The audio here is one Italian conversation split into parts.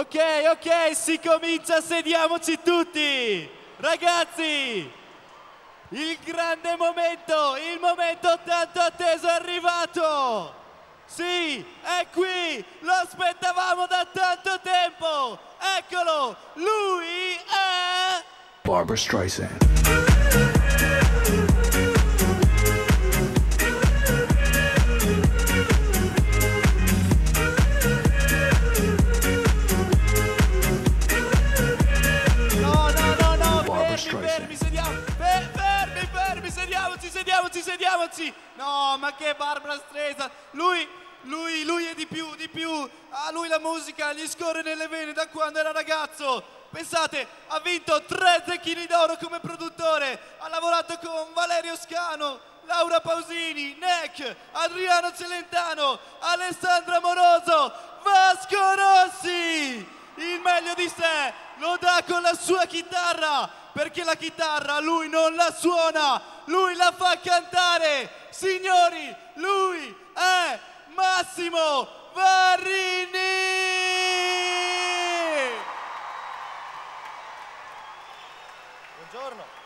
Ok, ok, si comincia, sediamoci tutti! Ragazzi, il grande momento, il momento tanto atteso è arrivato! Sì, è qui, lo aspettavamo da tanto tempo! Eccolo, lui è... Barbra Streisand. Sediamoci! No, ma che Barbra Streisand! Lui è di più, di più! A lui la musica gli scorre nelle vene da quando era ragazzo! Pensate, ha vinto 3 zecchini d'oro come produttore! Ha lavorato con Valerio Scano, Laura Pausini, Neck, Adriano Celentano, Alessandro Amoroso, Vasco Rossi! Il meglio di sé lo dà con la sua chitarra, perché la chitarra lui non la suona, lui la fa cantare. Signori, lui è Massimo Varini! Buongiorno.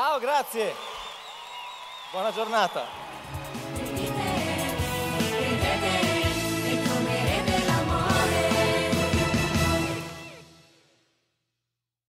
Ciao, grazie. Buona giornata.